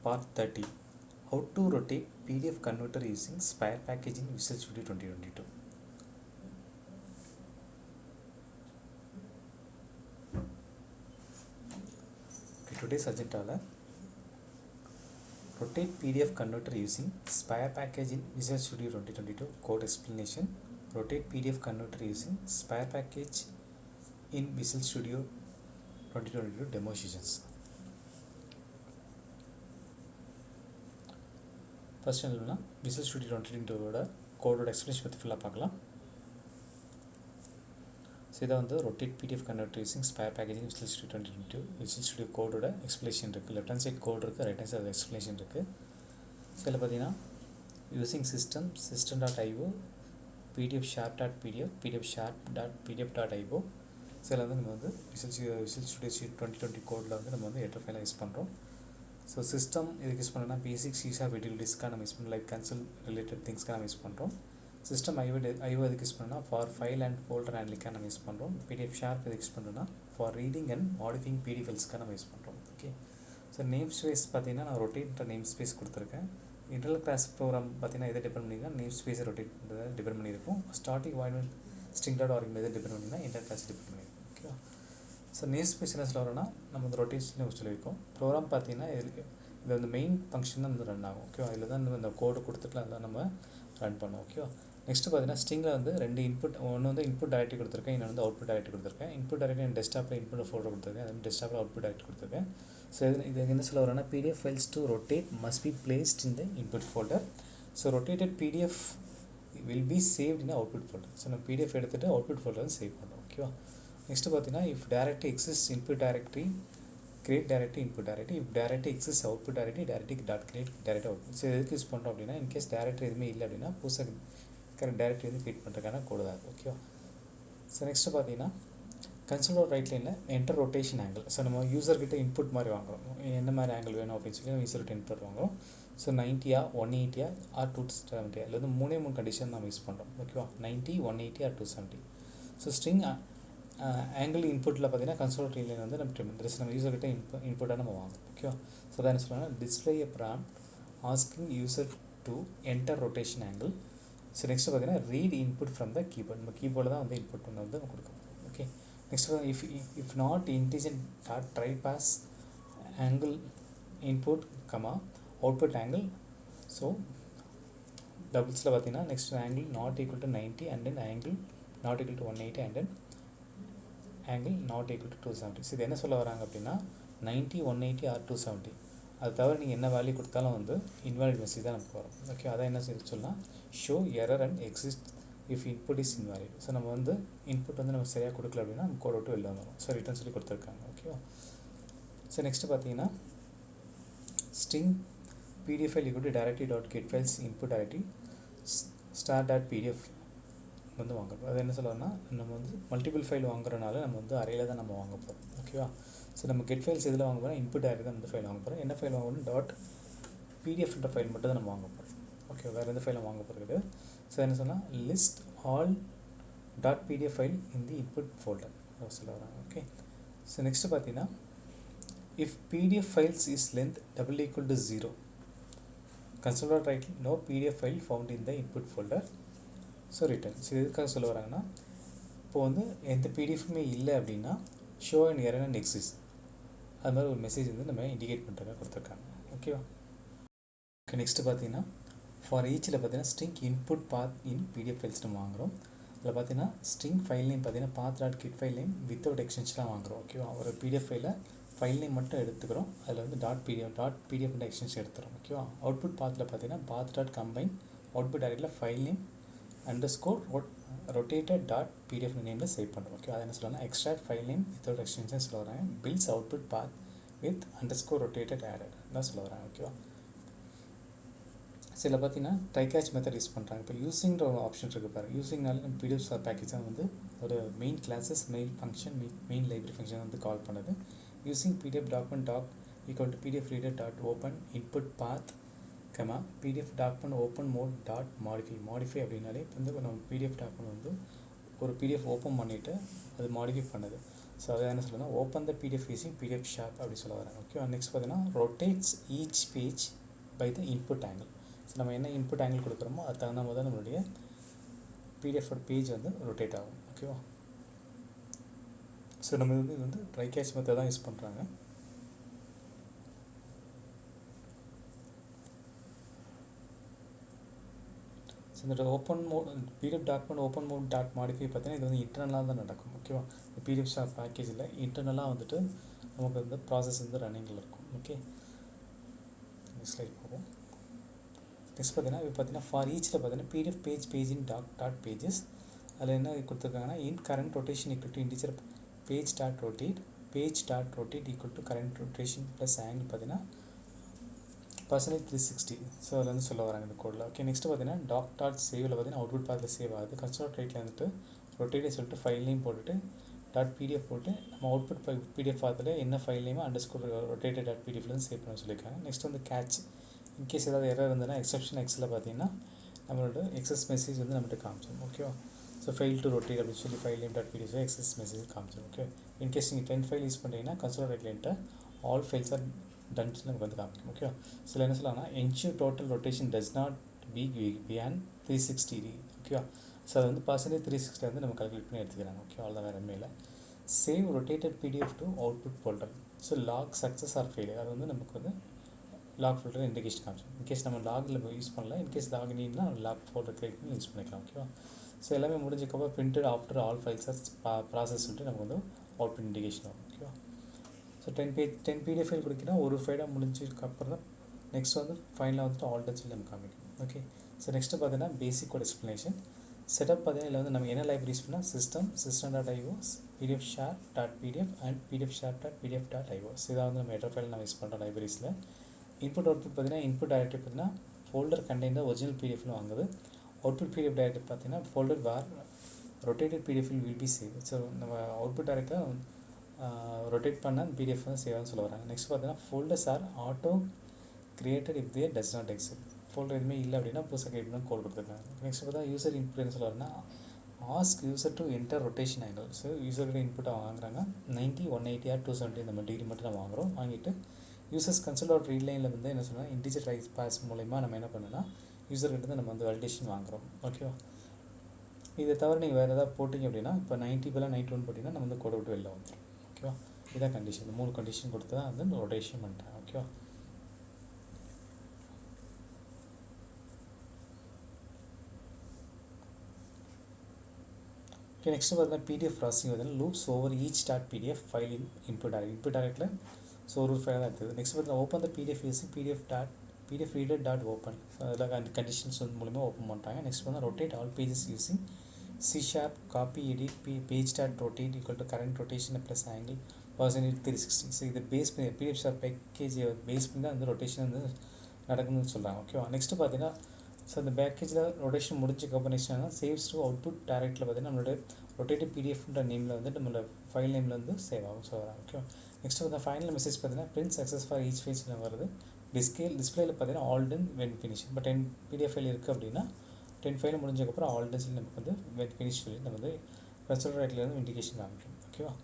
Part 30. How to rotate PDF converter using Spire package in Visual Studio 2022. Okay, today's agenda, rotate PDF converter using Spire package in Visual Studio 2022. Code explanation. Rotate PDF converter using Spire package in Visual Studio 2022 demo sessions. First என்னன்னா Visual Studio 2022 கோடோட explanation பற்றி ஃபுல்லாக பார்க்கலாம். So இதை வந்து rotate PDF converter using spare packaging Visual Studio 2022 Visual Studio கோடோட explanation இருக்குது. Left hand side code இருக்குது, ரைட் ஹேண்ட் சைட் எக்ஸ்பிளேஷன் இருக்குது. ஸோ இதில் பார்த்தீங்கன்னா using system.io pdf sharp.pdf pdf sharp.pdf.io. So இதில் வந்து நம்ம வந்து Visual Studio 2020 கோடில் வந்து நம்ம வந்து ஹெடர் ஃபைலாக யூஸ் பண்ணுறோம். ஸோ சிஸ்டம் இதுக்கு யூஸ் பண்ணோன்னா பேசிக் C# யூட்டிலிட்டிஸ்க்காக நம்ம யூஸ் பண்ணோம், லைக் கன்சோல் ரிலேட்டட் திங்ஸ்க்காக நம்ம யூஸ் பண்ணுறோம். சிஸ்டம் ஐஓ இதுக்கு யூஸ் பண்ணோன்னா ஃபார் ஃபைல் அண்ட் ஃபோல்டர் ஹேண்ட்லிங்காக நம்ம யூஸ் பண்ணுறோம். PDF ஷார்ப் இதுக்கு யூஸ் பண்ணுறோன்னா for reading and modifying PDF ஃபைல்ஸ்க்காக நம்ம யூஸ் பண்ணுறோம். ஓகே, ஸோ நேம் ஸ்பேஸ் பார்த்தீங்கன்னா நான் ரொட்டேட் நேம் ஸ்பேஸ் கொடுத்துருக்கேன். இன்டர்னல் கிளாஸ் ப்ரோக்ராம் பார்த்தீங்கன்னா எதை டிபெண்ட் பண்ணிங்கன்னா நேம் ஸ்பேஸை ரொட்டேட் பண்ணுறதை டிபெண்ட் பண்ணியிருக்கும். ஸ்டார்டிங் வாய்ட் string.org எதை டிபெண்ட் பண்ணிங்கன்னா இன்டர்னல் கிளாஸ் டிபெண்ட் பண்ணியிருக்கும். ஓகேவா, ஸோ நேம் ஸ்பேஸ் என்ன சொல்ல வரோன்னா நம்ம வந்து ரொட்டேஷன் சொல்லியிருக்கோம். ப்ரோக்ராம் பார்த்தீங்கன்னா இது வந்து மெயின் ஃபங்க்ஷன் தான் வந்து ரன் ஆகும். ஓகேவா, இதில் தான் இந்த கோடு கொடுத்துட்டு அதில் நம்ம ரன் பண்ணோம். ஓகேவா, நெக்ஸ்ட்டு பார்த்தீங்கன்னா ஸ்ட்ரிங்கில் வந்து ரெண்டு இன்புட், ஒன்று வந்து இன்புட் டைரக்டரி கொடுத்துருக்கேன், இன்னொன்று வந்து அவுட்புட் டைரக்டரி கொடுத்துருக்கேன். இன்புட் டைரக்டரி டெஸ்க்டாப்பில் இன்புட் ஃபோல்டர் கொடுத்துருக்கேன், அதே டெஸ்க்டாப்பில் அவுட்புட் டைரக்டரி கொடுத்துருக்கேன். ஸோ இது என்ன சொல்ல வரோன்னா PDF files to rotate must be placed in the input folder. So rotated PDF will be saved in output folder. So நம்ம PDF எடுத்துகிட்டு output folder save பண்ணுறோம். ஓகேவா, நெக்ஸ்ட்டு பார்த்தீங்கன்னா if directory exist input directory create directory input directory, if directory exists output directory create directory output. So எதுக்கு use பண்ணுறோம் அப்படின்னா in case directory எதுவுமே இல்லை அப்படின்னா புதுசாக கரெக்ட் டேரக்டரி வந்து க்ரியேட் பண்ணுறதுக்கான கோடு தான். ஓகேவா, ஸோ நெக்ஸ்ட்டு பார்த்தீங்கன்னா கன்சோல் ரைட் லைனில் என்டர் ரொட்டேஷன் ஆங்கிள். ஸோ நம்ம யூசர்கிட்ட இன்புட் மாதிரி வாங்குறோம், என்ன மாதிரி ஆங்கிள் வேணும் அப்படின்னு சொல்லி யூசர்கிட்ட இன்புட் வாங்குறோம். ஸோ 90 180 ஆர் 270 இல்லை வந்து மூணு கண்டிஷன் நம்ம யூஸ் பண்ணுறோம். ஓகேவா, 90 180 ஆர் 270. ஸோ ஸ்ட்ரிங் ஆங்கிள் இன்புட்டில் பார்த்தீங்கன்னா கன்சோல் லைன் வந்து நம்ம யூசர்கிட்ட இன்புட்டாக நம்ம வாங்குறோம். ஓகேவா, ஸோ தான் என்ன சொல்லுவாங்கன்னா display a prompt asking user to enter rotation angle. So next பார்த்தீங்கன்னா read input from the keyboard. நம்ம கீபோர்டில் தான் வந்து இன்புட் பண்ண வந்து நம்ம கொடுக்கணும். Okay, next if not integer dot try parse angle input comma output angle. So டபுள்ஸில் பார்த்தீங்கன்னா next angle not equal to 90 and then angle not equal to 180 and then angle not equal to 270. So இது என்ன சொல்ல வராங்க அப்படின்னா 90 180 R 270 அது தவிர நீங்கள் என்ன வேல்யூ கொடுத்தாலும் வந்து இன்வாலிட் மெசேஜ் தான் நமக்கு வரும். ஓகே, அதான் என்ன சொல்லலாம் show error and exist if input is invalid. So நம்ம வந்து இன்புட் வந்து நம்ம சரியாக கொடுக்கல அப்படின்னா நம்ம கோட் விட்டு வெளில வந்துடும். ஸோ ரிட்டர்ன் சொல்லி கொடுத்துருக்காங்க. ஓகேவா, ஸோ நெக்ஸ்ட்டு பார்த்தீங்கன்னா string PDF file equal to directory dot get files input directory star.pdf வந்து வாங்குறோம். அது என்ன சொல்லணும்னா நம்ம வந்து மல்டிபிள் ஃபைல் வாங்குறதுனால நம்ம வந்து அறையில் தான் நம்ம வாங்க போகிறோம். ஓகேவா, ஸோ நம்ம கெட் ஃபைல்ஸ் எதில் வாங்க போகிறோம், இன்புட் டைரக்டரி தான் வந்து ஃபைல் வாங்க போகிறோம். என்ன ஃபைல் வாங்கணும் .pdfன்ற ஃபைல் மட்டும் தான் நம்ம வாங்க போகிறோம். ஓகே, வேறு எந்த ஃபைலும் வாங்க போகிறது. ஸோ என்ன சொன்னால் லிஸ்ட் ஆல் .pdf ஃபைல் இந்த இன்புட் ஃபோல்டர் சொல்ல வராங்க. ஓகே, ஸோ நெக்ஸ்ட்டு பார்த்தீங்கன்னா if PDF files is length double equal to 0 console write no PDF file found in the input folder. So return. So எதுக்காக சொல்ல வராங்கன்னா இப்போ வந்து எந்த PDFமே இல்லை அப்படின்னா show and error and exist அது மாதிரி ஒரு மெசேஜ் வந்து நம்ம இண்டிகேட் பண்ணுறதுக்காக கொடுத்துருக்காங்க. ஓகேவா, ஓகே, நெக்ஸ்ட்டு பார்த்தீங்கன்னா ஃபார் ஈச்சில் பார்த்தீங்கன்னா ஸ்ட்ரிங் இன்புட் பாத் இன் PDF ஃபைல்ஸ் நம்ம வாங்குகிறோம். அதில் பார்த்தீங்கன்னா ஸ்ட்ரிங் ஃபைல் நேம் பார்த்தீங்கன்னா path.get ஃபைல் நேம் வித்தவுட் எக்ஸ்டென்ஷன்லாம் வாங்குகிறோம். ஓகேவா, ஒரு PDF ஃபைலில் ஃபைல் நேம் மட்டும் எடுத்துக்கிறோம், அதில் வந்து .pdf எக்ஸ்டென்ஷன் எடுத்துகிறோம். ஓகேவா, அவுட்புட் பாத்தில் பார்த்தீங்கன்னா path.combine அவுட்புட் டைரக்டில் ஃபைல் நேம் அண்டர்ஸ்கோர் rotated.pdf நேமில் சேவ் பண்ணுறோம். ஓகே, அதை என்ன சொல்லலாம் extract file name without extension சொல்ல வராங்க. Builds output path with underscore rotated added தான் சொல்ல வராங்க. ஓகேவா, சில பார்த்தீங்கன்னா ட்ரை கேட்ச் மெத்தட் யூஸ் பண்ணுறாங்க. இப்போ யூஸிங்கிற ஒரு ஆப்ஷன் இருக்குது பாருங்கள். யூஸிங்னால நம்ம PDF பேக்கேஜ் தான் வந்து ஒரு main classes main function main library function வந்து கால் பண்ணுது. Using PDF document doc equal to PDF reader dot open input path comma PDF document open mode dot modify அப்படின்னாலே வந்து நம்ம PDF டாக்குமெண்ட் வந்து ஒரு PDF ஓப்பன் பண்ணிவிட்டு அது modify பண்ணுது. ஸோ அதை என்ன சொல்லணும்னா open the PDF using PDF sharp அப்படி சொல்ல வராங்க. ஓகே, நெக்ஸ்ட் பார்த்தீங்கன்னா rotates each page by the input angle. So நம்ம என்ன இன்புட் ஆங்கிள் கொடுக்குறோமோ அது தகுந்த போது தான் நம்மளுடைய பிடிஎஃப் பேஜ் வந்து ரொட்டேட் ஆகும். ஓகேவா? ஸோ நம்ம இது வந்து ட்ரை கேட்ச் மெத்தட் தான் யூஸ் பண்ணுறாங்க. ஸோ இந்த open mode PDF document open mode dot modify பார்த்தீங்கன்னா இது வந்து இன்டர்னலாக தான் நடக்கும். ஓகேவா? பிடிஎஃப் ஷாப் பேக்கேஜில் இன்டர்னலாக வந்துட்டு நமக்கு வந்து ப்ராசஸ் வந்து ரன்னிங்கில் இருக்கும். ஓகே, நெக்ஸ்ட் ஸ்லைட் போகும். நெக்ஸ்ட் பார்த்தீங்கன்னா இப்போ பார்த்தீங்கன்னா ஃபார் ஈச்சில் பார்த்தீங்கன்னா பிடிஎஃப் பேஜ் இன் டாட் பேஜஸ் அதில் என்ன கொடுத்துருக்காங்கன்னா இன் current rotation equal to integer page dot rotate equal to current rotation plus angle பார்த்தீங்கன்னா %360. ஸோ அதில் வந்து சொல்ல வராங்க இந்த கோடில். ஓகே, நெக்ஸ்ட் பார்த்தீங்கன்னா டாட் சேவில் பார்த்தீங்கன்னா அவுட்புட் பார்த்தில் சேவ் ஆகுது. கன்சோல் ரைட்டில் வந்துட்டு ரொட்டேட்டே சொல்லிட்டு ஃபைல் நேம் போட்டுட்டு .pdf போட்டு நம்ம அவுட்புட் பிடிஎஃப் பார்த்தில் என்ன ஃபைல் நேமோ ரொட்டேட்டட் .pdfலேருந்து சேவ் பண்ண சொல்லியிருக்காங்க. நெக்ஸ்ட் வந்து கேட்ச் இன்கேஸ் ஏதாவது எரர் இருந்ததுன்னா எக்ஸப்ஷன் எக்ஸில் பார்த்தீங்கன்னா நம்மளோட எக்ஸஸ் மெசேஜ் வந்து நம்மகிட்ட காமிச்சிடும். ஓகேவா? ஸோ ஃபெயில் டு ரொட்டேட் அப்படின்னு சொல்லி file name .pdf success message காமிச்சிடும். ஓகே, இன்கேஸ் நீங்கள் 10 ஃபைல் யூஸ் பண்ணுறீங்கன்னா console write line all files are done நமக்கு வந்து காமிக்கும். ஓகேவா? சில என்ன சொல்லலாம்னா ensure total rotation does not be beyond 360 ஓகேவா? ஸோ அது வந்து %360 வந்து நம்ம கால்குலேட் பண்ணி எடுத்துக்கிறாங்க. ஓகே, அவ்வளோதான், வேறு இல்லை. Save rotated PDF to output folder. So log success or failure அது வந்து நமக்கு வந்து லாக் ஃபோல்டர் இண்டிகேஷன் காமிச்சிடும். இன்கேஸ் நம்ம லாகில் யூஸ் பண்ணல, இன்கேஸ் லாக் நீட்னா லாக் ஃபோல்டர் கிரியேட் பண்ணி யூஸ் பண்ணிக்கலாம். ஓகேவா? ஸோ எல்லாமே முடிஞ்சக்கப்புறம் printed after all files process சொல்லிட்டு நமக்கு வந்து அவுட்புட் இண்டிகேஷன் வரும். ஓகேவா? ஸோ 10 பிடிஎஃப் ஃபைல் கொடுத்தீங்கன்னா ஒரு ஃபைலாக முடிஞ்சதுக்கப்புறம் தான் நெக்ஸ்ட் வந்து ஃபைனலாக வந்துட்டு ஆல் டச் நம்ம காமிக்கும். ஓகே, ஸோ நெக்ஸ்ட்டு பார்த்தீங்கன்னா பேசிக்கோட எக்ஸ்ப்ளனேஷன் செட்டப் பார்த்தீங்கன்னா இதில் வந்து நம்ம என்ன லைப்ரரிஸ் பண்ணால் system.io PDF sharp .pdf and PDF sharp .pdf.io. So இதாக வந்து நம்ம ஹெடர் ஃபைல் நம்ம யூஸ் பண்ணுறோம் லைப்ரரிஸில். இன்புட் அவுட்புட் பார்த்தீங்கன்னா இன்புட் டைரக்டரி பார்த்தீங்கன்னா ஃபோல்டர் கண்டெயின் தான் ஒரிஜினல் பிடிஎஃப்னு வாங்குது. அவுட்புட் பிடிஎஃப் டைரக்டரி பார்த்தீங்கன்னா folder where rotated PDF will be save. So நம்ம அவுட்புட் டைரக்டாக ரொட்டேட் பண்ண பிடிஎஃப் வந்து சேவான்னு சொல்ல வராங்க. நெக்ஸ்ட் பார்த்தீங்கன்னா folders are auto created if they does not exist. Folder எதுவுமே இல்லை அப்படின்னா புதுசாக கிரியேட் பண்ண கோட் கொடுத்துருக்காங்க. நெக்ஸ்ட் பார்த்தா யூசர் இன்புட் என்ன சொல்ல வரேன்னா ask user to enter rotation angle. So யூசர்கிட்ட இன்புட்டாக வாங்குறாங்க 90, 180 ஆர் 270 நம்ம டிகிரி மட்டும் நம்ம வாங்குகிறோம். வாங்கிட்டு யூசர்ஸ் கன்சோல் ரீட் லைனில் வந்து என்ன சொன்னால் இன்டிஜர் ரைஸ் பாஸ் மூலயமா நம்ம என்ன பண்ணோன்னா யூசர்கிட்ட நம்ம வந்து வேலிடேஷன் வாங்குகிறோம். ஓகேவா? இதை தவிர நீங்கள் வேறு ஏதாவது போட்டிங்க அப்படின்னா இப்போ 90 பதிலாக 91 போட்டிங்கன்னா நம்ம வந்து கோடை விட்டு வெளில வந்துடும். ஓகேவா? இதான் கண்டிஷன். 3 கண்டிஷன் கொடுத்து தான் வந்து ரொட்டேஷன் பண்ணிட்டேன். ஓகேவா? ஓகே, நெக்ஸ்ட் பார்த்தீங்கன்னா பிடிஎஃப் ப்ராசஸிங் பார்த்தீங்கன்னா loops over each .pdf file input டைரக்டில் ஸோ ஒரு ஃபைல் தான் இருக்குது. நெக்ஸ்ட் பார்த்தீங்கன்னா open the PDF using PDF reader open. So அதில் கண்டிஷன்ஸ் வந்து மூலமாக ஓப்பன் பண்ணுறாங்க. நெக்ஸ்ட் வந்து rotate all pages using C# copy edit page rotate equal to current rotation plus angle %360. So இது பேஸ் பண்ணி பிடிஎஃப் ஷாப் பேக்கேஜை base பண்ணி தான் வந்து ரொட்டேஷன் வந்து நடக்குதுன்னு சொல்கிறாங்க. ஓகேவா? நெக்ஸ்ட்டு பார்த்தீங்கன்னா ஸோ அந்த பேக்கேஜில் ரொட்டேஷன் முடிஞ்சக்கப்புறம் நெக்ஸ்ட் ஆனால் சேவ்ஸ் டு அவுட்புட் டைரக்டில் பார்த்தீங்கன்னா நம்மளோட ரொட்டேட்டிவ் பிடிஎஃப்ன்ற நேமில் வந்து நம்மளோட ஃபைல் நேமில் வந்து சேவ் ஆகும் சொல்கிறாங்க. ஓகே, நெக்ஸ்ட் வந்து ஃபைனல் மெசேஜ் பார்த்தீங்கன்னா print success for each Feige வருது. டிஸ்பிளேயில் பார்த்தீங்கன்னா ஆல் டன் வென் ஃபினிஷ். இப்போ 10 பிடிஎஃப் ஃபைல் இருக்குது அப்படின்னா 10 ஃபைல் முடிஞ்சக்கப்புறம் ஆல் டன் சொல்லி நமக்கு வந்து வென் ஃபினிஷ் சொல்லி நம்ம வந்து கன்சோல் ரைட்டில் வந்து இண்டிகேஷன் காமிக்கும். ஓகேவா?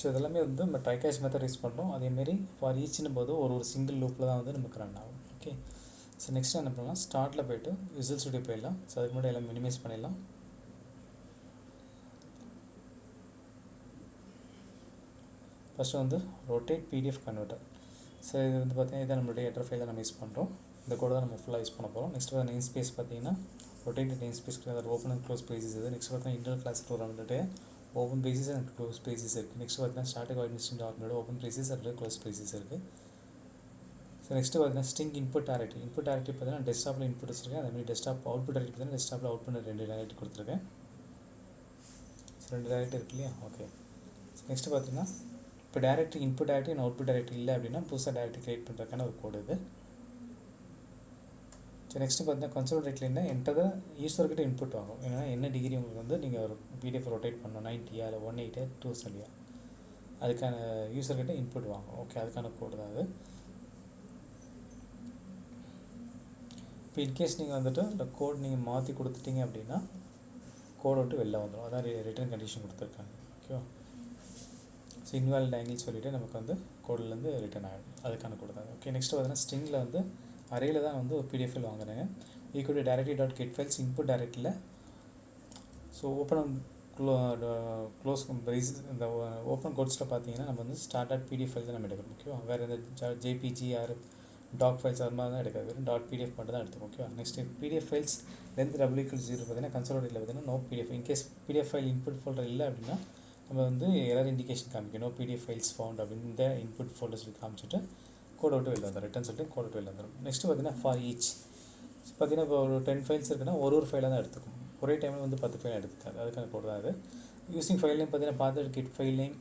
ஸோ இதெல்லாமே வந்து நம்ம ட்ரை கேட்ச் மெத்தட் யூஸ் பண்ணுறோம். அதேமாரி ஃபார் ஈச்னும் போது ஒரு சிங்கிள் லூப்பில் தான் வந்து நமக்கு ரன் ஆகும். ஓகே, ஸோ நெக்ஸ்ட் என்ன பண்ணலாம், ஸ்டார்ட்டில் போய்ட்டு விசுவல் ஸ்டுடியோ போயிடலாம். ஸோ அதுக்கு முன்னாடி எல்லாம் மினிமைஸ் பண்ணிடலாம். ஃபஸ்ட்டு வந்து ரொட்டேட் பிடிஎஃப் கன்வெர்ட்டர். ஸோ இது வந்து பார்த்தீங்கன்னா இதான் நம்மளுடைய ஹெடர் ஃபைல் தான் நம்ம யூஸ் பண்ணுறோம். இந்த கோட் தான் நம்ம ஃபுல்லாக யூஸ் பண்ண போகிறோம். நெக்ஸ்ட் வந்து நேம் ஸ்பேஸ் பார்த்தீங்கன்னா rotate name space open and close pages இது. நெக்ஸ்ட் பார்த்தீங்கன்னா இன்டர்னல் கிளாஸ் டூர் வந்துட்டு open pages and close pages இருக்குது. நெக்ஸ்ட் பார்த்தீங்கன்னா starting administration document open pages and close pages இருக்குது. ஸோ நெக்ஸ்ட் பார்த்தீங்கன்னா ஸ்ட்ரிங் இன்புட் டைரக்டரி பார்த்தீங்கன்னா டெஸ்க்டாப்பில் input வச்சுருக்கேன். அதேமாதிரி டெஸ்க்டாப் அவுட்புட் டைரக்டரி பார்த்தீங்கன்னா டெஸ்க்டாப்பில் அவுட்புட் 2 டைரக்டரி கொடுத்துருக்கேன். ஸோ 2 டைரக்டரி இருக்கு இல்லையா? ஓகே, நெக்ஸ்ட் பார்த்தீங்கன்னா இப்போ directory input directory and output directory இல்லை அப்படின்னா புதுசாக டைரக்டரி கிரியேட் பண்ணுறதுக்கான ஒரு கோடு இது. ஸோ நெக்ஸ்ட்டு பார்த்தீங்கன்னா கன்சோல் ரைட்லேருந்து என்கிட்ட யூஸர்கிட்ட இன்புட் வாங்கும். ஏன்னா என்ன டிகிரி உங்களுக்கு வந்து நீங்கள் ஒரு பிடிஎஃப் ரொட்டேட் பண்ணணும் 90 இல்லை 180 270 அதுக்கான யூஸர்கிட்ட இன்புட் வாங்கும். ஓகே, அதுக்கான கோடு தான் அது. இப்போ இன்கேஸ் நீங்கள் வந்துட்டு இந்த கோட் நீங்கள் மாற்றி கொடுத்துட்டீங்க அப்படின்னா கோடை விட்டு வெளில வந்துடும். அதான் ரிட்டர்ன் கண்டிஷன் கொடுத்துருக்காங்க. ஓகேவா? ஸோ இன்வாலிட் ஆங்கிள் சொல்லிவிட்டு நமக்கு வந்து கோட்லேருந்து ரிட்டர்ன் ஆகிடும். அதுக்கான கோடு தான். ஓகே, நெக்ஸ்ட்டு பார்த்தீங்கன்னா ஸ்ட்ரிங்கில் வந்து அரேயில் தான் வந்து ஒரு பிடிஎஃப் ஃபைல் வாங்குறாங்க. Equal directly dot get files input டைரக்டில். ஸோ ஓப்பன் க்ளோஸ் இந்த ஓப்பன் கோட்ஸில் பார்த்தீங்கன்னா நம்ம வந்து ஸ்டார்ட் டாட் பிடிஎஃப் ஃபைல் தான் நம்ம எடுக்கணும். ஓகேவா? வேறு எந்த ஜேபிஜி ஆர் டாக் ஃபைல்ஸ் அது மாதிரி தான் எடுக்காது. வெறும் டாட் பிடிஎஃப் மட்டும் தான் எடுத்துக்கும். ஓகேவா? Next PDF files length W=0 பார்த்தீங்கன்னா கன்சோலோடியில் பார்த்தீங்கன்னா no PDF. In case PDF file input folder இல்லை அப்படின்னா நம்ம வந்து எரர் இண்டிகேஷன் காமிக்கணும். நோ பிடிஎஃப் ஃபைல்ஸ் ஃபவுண்ட் அப்படின்னு இந்த இன்புட் ஃபோல்டர் சொல்லி காமிச்சிட்டு கோட் விட்டு வெளில வந்துடும். ரிட்டர்ன் சொல்லிட்டு கோட் விட்டு வெளில வந்துடும். நெக்ஸ்ட்டு பார்த்தீங்கன்னா ஃபார் ஈச் பார்த்தீங்கன்னா இப்போ ஒரு 10 ஃபைல்ஸ் இருக்குன்னா ஒரு ஃபைலாக தான் எடுத்துக்கும். ஒரே டைமில் வந்து 10 ஃபைல் எடுத்துக்காது. அதுக்கான கோட் தான் அது. யூஸிங் ஃபைல் நேம் பார்த்தீங்கன்னா path get file name.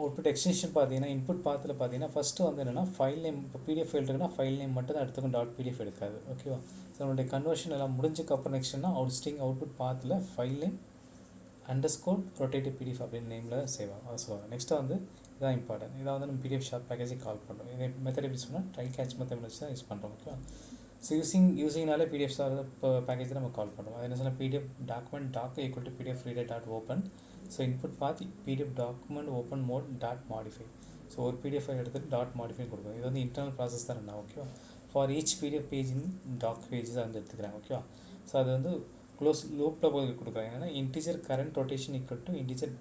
Output extension பார்த்தீங்கன்னா இன்புட் பாத்தில் பார்த்தீங்கன்னா ஃபஸ்ட்டு வந்து என்னென்னா ஃபைல் நேம். இப்போ பிடிஎஃப் ஃபைல் இருக்குன்னா ஃபைல் நேம் மட்டும் தான் எடுத்துக்கும். டாட் பிடிஎஃப் எடுக்காது. ஓகேவா? ஸோ நம்மளுடைய கன்வர்ஷன் எல்லாம் முடிஞ்சக்கப்புறம் நெக்ஸ்ட்னா அவுட்புட் பாத்தில் file name underscore rotative PDF அப்படின்னு நேமில் சேவ் ஆகும். அதை சொல்லுவாங்க. நெக்ஸ்ட்டு வந்து இதான் இம்பார்ட்டன்ட். இதை வந்து நம்ம பிடிஎஃப் ஷார்ட் பேக்கேஜை கால் பண்ணுறோம். இதை மெத்தட் எப்படி சொன்னால் ட்ரை கேட்ச் மெத்தட் வச்சு தான் யூஸ் பண்ணுறோம். ஓகேவா? ஸோ யூஸிங்னாலே பிடிஎஃப் ஷார்ட் இப்போ பேக்கேஜை நம்ம கால் பண்ணுறோம். அது என்ன சொன்னால் PDF document doc equal to PDF reader dot open. So input பார்த்து PDF document open mode dot modify. So ஒரு பிடிஎஃப் ஃபைல் எடுத்துகிட்டு டாட் மாடிஃபை கொடுக்கும். இது வந்து இன்டர்னல் ப்ராசஸ் தான் என்ன. ஓகேவா? For each PDF page in doc pages வந்து எடுத்துக்கிறாங்க. ஓகேவா? ஸோ அது வந்து க்ளோஸ் லூப்பில் போய் கொடுக்குறாங்க. என்னென்னா integer current rotation equal to integer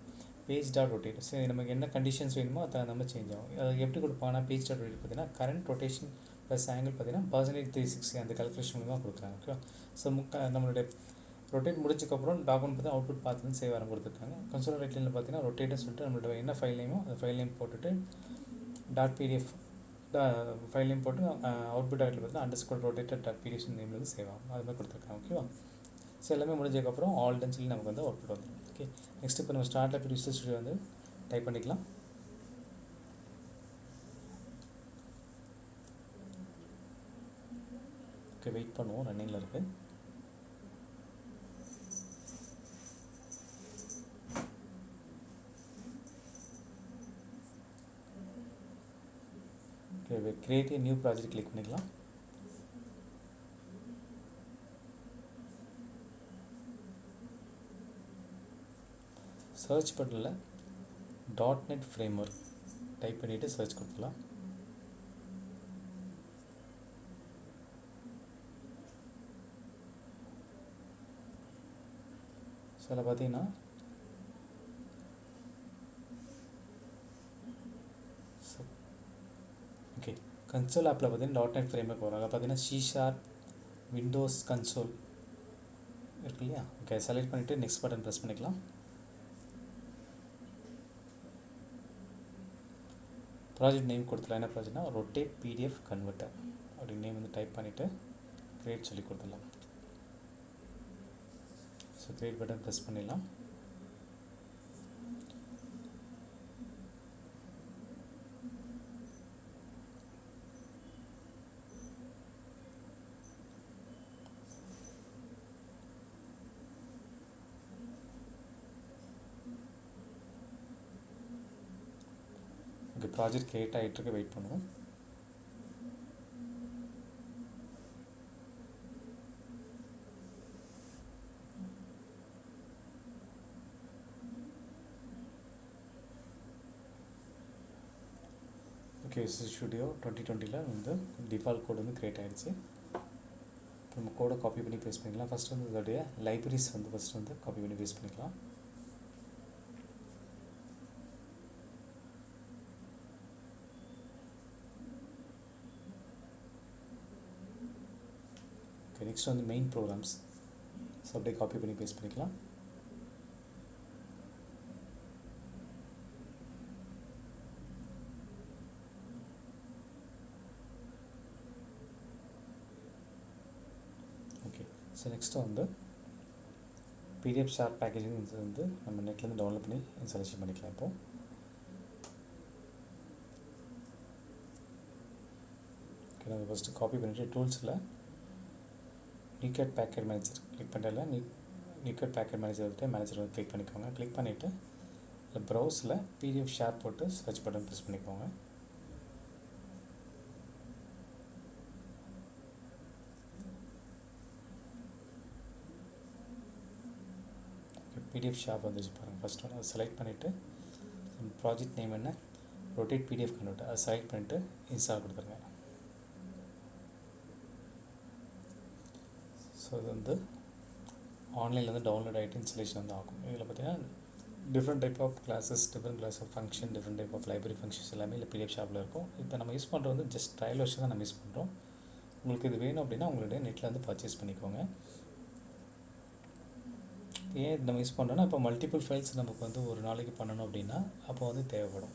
page dot rotate. So நமக்கு என்ன கண்டிஷன்ஸ் வேணுமோ அதை நம்ம சேஞ்ச் ஆகும். அது எப்படி கொடுப்பாங்கன்னா பேஜ் டாட் ரொட்டேட் பார்த்தீங்கன்னா கரண்ட் ரொட்டேஷன் ப்ளஸ் ஆங்கிள் பார்த்தீங்கன்னா %360 அந்த கால்குலேஷன் மூலமாக கொடுக்குறாங்க. ஓகேவா? ஸோ நம்மளுடைய ரொட்டேட் முடிச்சக்கப்புறம் டாக்குமெண்ட் பார்த்து அவுட்புட் பார்த்து சேவ் ஆரம் கொடுத்துருக்காங்க. கன்சோல் ரைட்லைனில் பார்த்தீங்கன்னா ரொட்டேட்னு சொல்லிட்டு நம்மளோட என்ன ஃபைல் நேமோ அந்த ஃபைல் நேம் போட்டுட்டு டாட் பிடிஎஃப் ஃபைல் நேம் போட்டு அவுட்புட் டைரக்டில் பார்த்தீங்கன்னா underscore rotated dot PDF name வந்து சேவ் ஆகும். அது மாதிரி கொடுத்துருக்காங்க. ஓகேவா? ஸோ எல்லாமே முடிஞ்சதுக்கப்புறம் ஆல்டன் சொல்லி நமக்கு வந்து அவுட்புட் வந்துடும். ஓகே, நெக்ஸ்ட் இப்போ நம்ம ஸ்டார்ட் அப் விசுவல் ஸ்டுடியோ வந்து டைப் பண்ணிக்கலாம். ஓகே, வெயிட் பண்ணுவோம். ரன்னிங்கில் இருக்குது. Okay, create new project click பண்ணிக்கலாம். சர்ச் பட்டனில் .NET ஃப்ரேம்வொர்க் டைப் பண்ணிவிட்டு சர்ச் கொடுக்கலாம். ஸோ அதில் பார்த்தீங்கன்னா ஓகே கன்சோல் ஆப்பில் பார்த்தீங்கன்னா .NET ஃப்ரேம்வொர்க் வரும். அதில் பார்த்தீங்கன்னா C# விண்டோஸ் கன்சோல் இருக்கு இல்லையா? ஓகே, செலக்ட் பண்ணிவிட்டு நெக்ஸ்ட் பட்டன் ப்ரெஸ் பண்ணிக்கலாம். ப்ராஜெக்ட் நேம் கொடுத்துலாம். என்ன ப்ராஜெக்ட்னா ரொட்டேட் பிடிஎஃப் கன்வெர்ட்டர் அப்படின்னு நேம் வந்து டைப் பண்ணிவிட்டு க்ரியேட் சொல்லி கொடுத்துடலாம். ஸோ க்ரியேட் பட்டன் ப்ரெஸ் பண்ணிடலாம். ஓகே, ப்ராஜெக்ட் க்ரியேட் ஆகிட்டுருக்கு. வெயிட் பண்ணுவோம். ஓகே, ஸ்டுடியோ 2020 வந்து டிஃபால்ட் கோடு வந்து க்ரியேட் ஆகிடுச்சு. நம்ம கோடை காப்பி பண்ணி பேஸ்ட் பண்ணிக்கலாம். ஃபஸ்ட்டு வந்து இதோடைய லைப்ரரிஸ் வந்து ஃபஸ்ட்டு வந்து காப்பி பண்ணி பேஸ்ட் பண்ணிக்கலாம். ஓகே, நெக்ஸ்ட் வந்து மெயின் ப்ரோக்ராம்ஸ். ஸோ அப்படியே காப்பி பண்ணி பேஸ்ட் பண்ணிக்கலாம். ஓகே, ஸோ நெக்ஸ்ட்டு வந்து பிடிஎஃப் ஷார்ட் பேக்கேஜிங் வந்து நம்ம நெட்லேருந்து டவுன்லோட் பண்ணி இன்ஸ்டாலேஷன் பண்ணிக்கலாம். இப்போது ஓகே, நம்ம ஃபஸ்ட்டு காப்பி பண்ணிவிட்டு டூல்ஸில் நியூகேட் பேக்கெட் மேனேஜர் கிளிக் பண்ணுறதுல நியூகேட் பேக்கெட் மேனேஜர் வந்துட்டு மேனேஜர் வந்து கிளிக் பண்ணிக்கோங்க. கிளிக் பண்ணிவிட்டு இல்லை ப்ரௌஸில் பிடிஎஃப் ஷேர் போட்டு சர்ச் பட்டன் ப்ரெஸ் பண்ணிக்கோங்க. PDF ஷாப் வந்துச்சு பாருங்கள். ஃபஸ்ட் ஒன்று அதை செலக்ட் பண்ணிவிட்டு ப்ராஜெக்ட் நேம் என்ன, ரொட்டேட் PDF கன்வெர்ட்டர், அதை செலக்ட் பண்ணிவிட்டு இன்ஸ்டால் கொடுத்துருங்க. ஸோ இது வந்து ஆன்லைனில் வந்து டவுன்லோட் ஆகிட்டு இன்ஸ்டலேஷன் வந்து ஆகும். இதில் பார்த்தீங்கன்னா different type of classes, different class of function, different type of library functions எல்லாமே இல்லை PDF ஷாப்பில் இருக்கும். இப்போ நம்ம யூஸ் பண்ணுறது வந்து ஜஸ்ட் ட்ரையல் வெர்ஷன் தான் நம்ம யூஸ் பண்ணுறோம். உங்களுக்கு இது வேணும் அப்படின்னா உங்களுடைய நெட்டில் வந்து பர்ச்சேஸ் பண்ணிக்கோங்க. ஏன் இது நம்ம யூஸ் பண்ணுறோன்னா, இப்போ மல்டிபிள் ஃபைல்ஸ் நமக்கு வந்து ஒரு நாளைக்கு பண்ணணும் அப்படின்னா அப்போ வந்து தேவைப்படும்.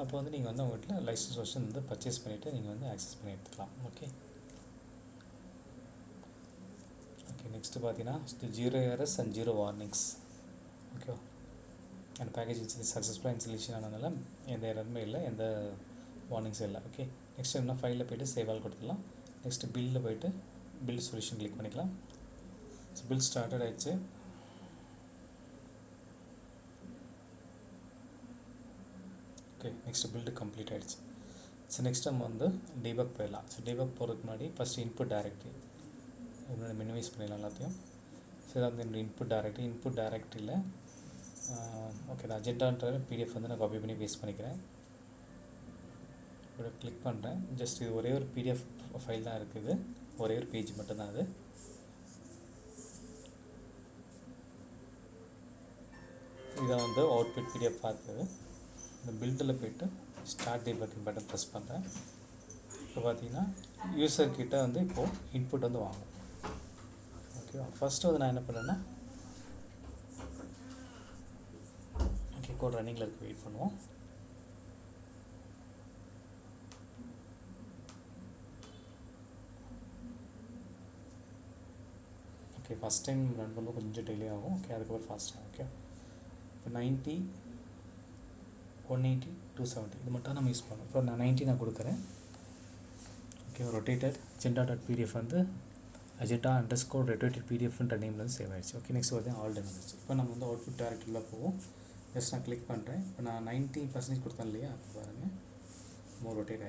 அப்போ வந்து நீங்கள் வந்து உங்கள்கிட்ட லைசன்ஸ் வெர்ஷன் வந்து பர்ச்சேஸ் பண்ணிவிட்டு நீங்கள் வந்து ஆக்சஸ் பண்ணி எடுத்துக்கலாம். ஓகே ஓகே நெக்ஸ்ட்டு பார்த்தீங்கன்னா 0 errors and 0 warnings. Okay and package சக்ஸஸ்ஃபுல்லாக இன்ஸ்டலேஷன் ஆனதுனால எந்த எரருமே இல்லை, எந்த வார்னிங்ஸும் இல்லை. ஓகே நெக்ஸ்ட் என்ன ஃபைலில் போய்ட்டு சேவ் ஆல் கொடுத்துக்கலாம். நெக்ஸ்ட்டு பில்லில் போய்ட்டு பில் சொல்யூஷன் கிளிக் பண்ணிக்கலாம். ஸோ பில் ஸ்டார்டட் ஆகிடுச்சு. ஓகே நெக்ஸ்ட்டு பில்டு கம்ப்ளீட் ஆகிடுச்சு. ஸோ நெக்ஸ்ட் நம்ம வந்து டீபக் போயிடலாம். ஸோ டீபக் போகிறதுக்கு முன்னாடி ஃபஸ்ட்டு இன்புட் டைரக்டரி முன்னாடி மினிமைஸ் பண்ணிடலாம் எல்லாத்தையும். ஸோ இதான் வந்து என்னோடய இன்புட் டைரக்டரியில் ஓகே இந்த அஜெண்டான்ற PDF வந்து நான் காப்பி பண்ணி பேஸ்ட் பண்ணிக்கிறேன். இப்போ கிளிக் பண்ணுறேன். ஜஸ்ட் இது ஒரே ஒரு PDF ஃபைல் தான் இருக்குது, ஒரே ஒரு பேஜ் மட்டும்தான் அது. இதான் வந்து அவுட்புட் PDF பார்த்தது. இந்த பில்டில் போய்ட்டு ஸ்டார்ட் டீபக்கிங் பட்டன் ப்ரெஸ் பண்ணுறேன். இப்போ பார்த்தீங்கன்னா யூசர் கிட்ட வந்து இப்போது இன்புட் வந்து வாங்கும். ஓகேவா, ஃபஸ்ட்டு வந்து நான் என்ன பண்ணேன்னா ஓகே கோட் ரன்னிங்கில் இருக்க வெயிட் பண்ணுவோம். ஓகே ஃபஸ்ட் டைம் ரன் பண்ணும்போது கொஞ்சம் டிலே ஆகும். ஓகே அதுக்கப்புறம் ஃபாஸ்ட்டாக. ஓகே இப்போ 90, 180, 270 இது மட்டும் நம்ம யூஸ் பண்ணோம். இப்போ நான் 90 நான் கொடுக்குறேன். ஓகே ரொட்டேட்டட் agenda.pdf வந்து agenda_rotated pdfன்ற நேமில் வந்து சேவ் ஆகிடுச்சு. ஓகே நெக்ஸ்ட் வந்து ஆல் டன் வந்துச்சு. இப்போ நம்ம வந்து அவுட்புட் டைரக்டரியில் போவோம். ஜஸ்ட் நான் கிளிக் பண்ணுறேன். இப்போ நான் 90% கொடுத்தேன் இல்லையா, அப்போ பாருங்கள் மோர் ரொட்டேட்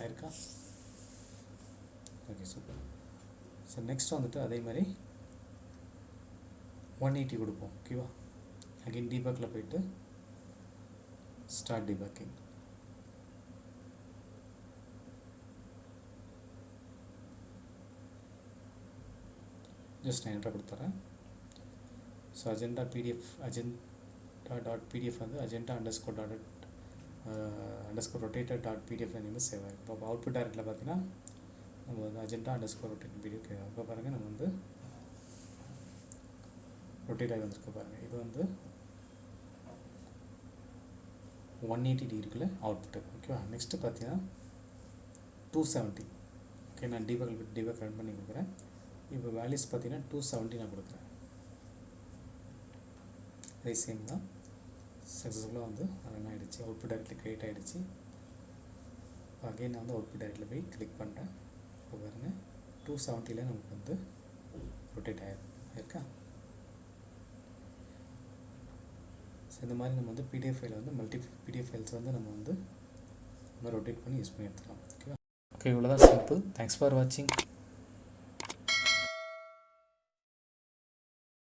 ஆயிருக்கா. Okay super. ஸோ நெக்ஸ்ட் வந்துட்டு அதே மாதிரி 180 கொடுப்போம். ஓகேவா, அகெயின் டீபக்கில் போய்ட்டு ஸ்டார்ட் டீபக்கிங். ஜஸ்ட் நான் என்ட்ரு கொடுத்துட்றேன். ஸோ agenda.pdf வந்து agenda_rotated.pdf நேம் சேவ் ஆகும். இப்போ அவுட்புட் டைரக்டில் பார்த்தீங்கன்னா நம்ம வந்து agenda_rotated pdf. இப்போ பாருங்கள் நம்ம வந்து ரொட்டேட் ஆகி வந்துருக்கு பாருங்கள். இது வந்து 180 டிகிரிக்குள்ள அவுட்புட். ஓகேவா, நெக்ஸ்ட்டு பார்த்தீங்கன்னா 270. ஓகே நான் டீபக் ரன் பண்ணி கொடுக்குறேன். இப்போ வேல்யூஸ் பார்த்தீங்கன்னா 270 நான் கொடுக்குறேன். அதே சேம் தான், சக்ஸஸ்ஃபுல்லாக வந்து ரன் ஆகிடுச்சு. அவுட்புட் டைரக்ட்லி க்ரியேட் ஆகிடுச்சு. அகைன் நான் வந்து அவுட்புட் டைரக்டில் போய் கிளிக் பண்ணுறேன். இப்போ பாருங்கள் 270 நமக்கு வந்து ரொட்டேட் ஆயிருக்கா. ஸோ இந்த மாதிரி நம்ம வந்து PDF ஃபைலை வந்து PDF ஃபைல்ஸ் வந்து நம்ம வந்து ரொட்டேட் பண்ணி யூஸ் பண்ணி எடுத்துக்கலாம். ஓகேவா, ஓகே இவ்வளோதான் சிம்பிள். தேங்க்ஸ் ஃபார் வாட்சிங்.